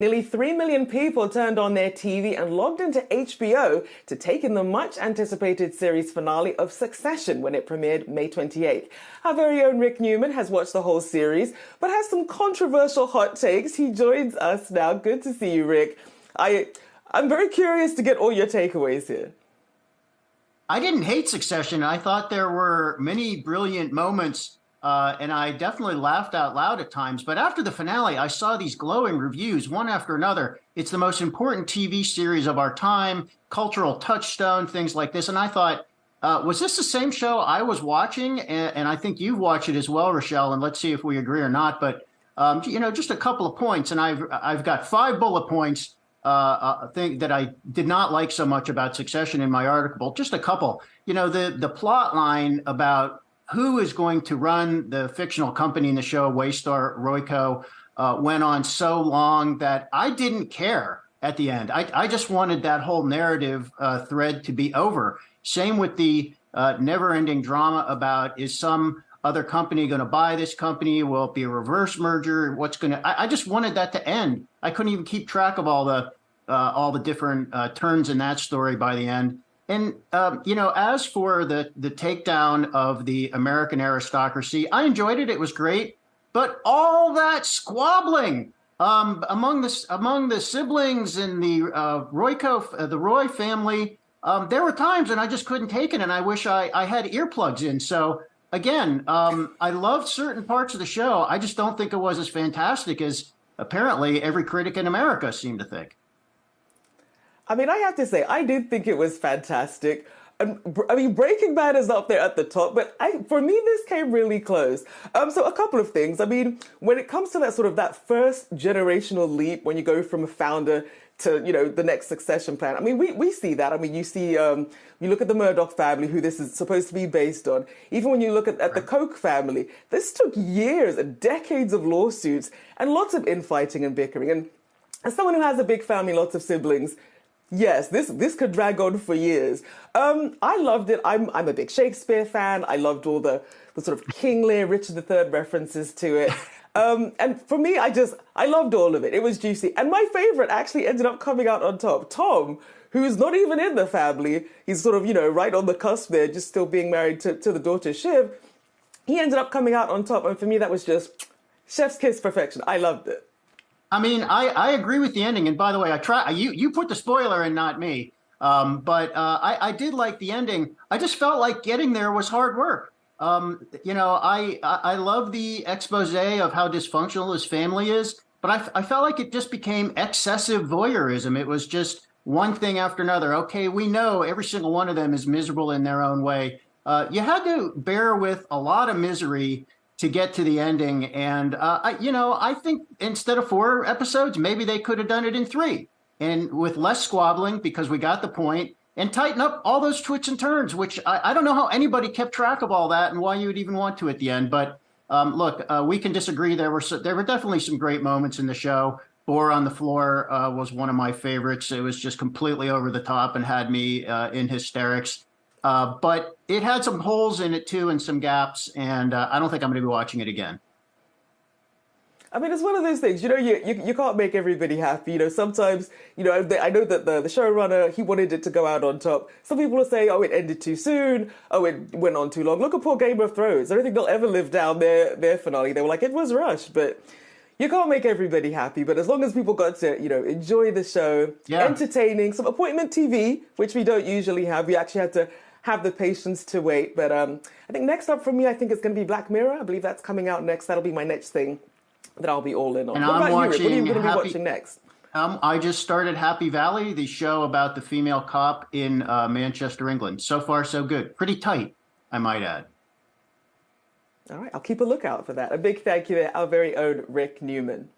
Nearly 3 million people turned on their TV and logged into HBO to take in the much anticipated series finale of Succession when it premiered May 28th. Our very own Rick Newman has watched the whole series, but has some controversial hot takes. He joins us now. Good to see you, Rick. I'm very curious to get all your takeaways here. I didn't hate Succession. I thought there were many brilliant moments, and I definitely laughed out loud at times. But after the finale, I saw these glowing reviews, one after another. It's the most important TV series of our time, cultural touchstone, things like this. And I thought, was this the same show I was watching? And I think you've watched it as well, Rachelle, and let's see if we agree or not. But, just a couple of points, and I've got 5 bullet points thing that I did not like so much about Succession in my article. Just a couple. The plot line about who is going to run the fictional company in the show, Waystar Royco, went on so long that I didn't care at the end. I just wanted that whole narrative thread to be over. Same with the never-ending drama about, is some other company going to buy this company? Will it be a reverse merger? I just wanted that to end. I couldn't even keep track of all the different turns in that story by the end. And, as for the takedown of the American aristocracy, I enjoyed it. It was great. But all that squabbling among the siblings in the Roy family, there were times when I just couldn't take it, and I wish I had earplugs in. So again, I loved certain parts of the show. I just don't think it was as fantastic as apparently every critic in America seemed to think. I mean, I have to say, I did think it was fantastic. And I mean, Breaking Bad is up there at the top, but for me, this came really close. So a couple of things. I mean, when it comes to that first generational leap, when you go from a founder to, the next succession plan. I mean, we see that. I mean, you see, you look at the Murdoch family, who this is supposed to be based on. Even when you look at the Koch family, this took years and decades of lawsuits and lots of infighting and bickering. And as someone who has a big family, lots of siblings, yes, this could drag on for years. I loved it. I'm a big Shakespeare fan. I loved all the sort of King Lear, Richard III references to it. And for me, I loved all of it. It was juicy. And my favorite actually ended up coming out on top. Tom, who's not even in the family, he's sort of, right on the cusp there, just still being married to the daughter Shiv. He ended up coming out on top. And for me, that was just chef's kiss perfection. I loved it. I mean, I agree with the ending. And by the way, you put the spoiler in, not me. But I did like the ending. I just felt like getting there was hard work. I love the expose of how dysfunctional his family is, but I felt like it just became excessive voyeurism. It was just one thing after another. Okay, we know every single one of them is miserable in their own way. You had to bear with a lot of misery to get to the ending. And, I think instead of 4 episodes, maybe they could have done it in 3 and with less squabbling, because we got the point, and tighten up all those twists and turns, which I don't know how anybody kept track of all that and why you would even want to at the end. But look, we can disagree. There were definitely some great moments in the show. Boar on the Floor was one of my favorites. It was just completely over the top and had me in hysterics. But it had some holes in it, too, and some gaps, and I don't think I'm going to be watching it again. I mean, it's one of those things, you can't make everybody happy. Sometimes, I know that the showrunner, he wanted it to go out on top. Some people will say, oh, it ended too soon. Oh, it went on too long. Look at poor Game of Thrones. I don't think they'll ever live down their finale. They were like, it was rushed, but you can't make everybody happy. But as long as people got to, enjoy the show, entertaining, some appointment TV, which we don't usually have. We actually had to have the patience to wait. But I think next up for me, I think it's going to be Black Mirror. I believe that's coming out next. That'll be my next thing that I'll be all in on. And what I'm about you, Rick? What are you going to be Happy, watching next? I just started Happy Valley, the show about the female cop in Manchester, England. So far, so good. Pretty tight, I might add. All right, I'll keep a lookout for that. A big thank you to our very own Rick Newman.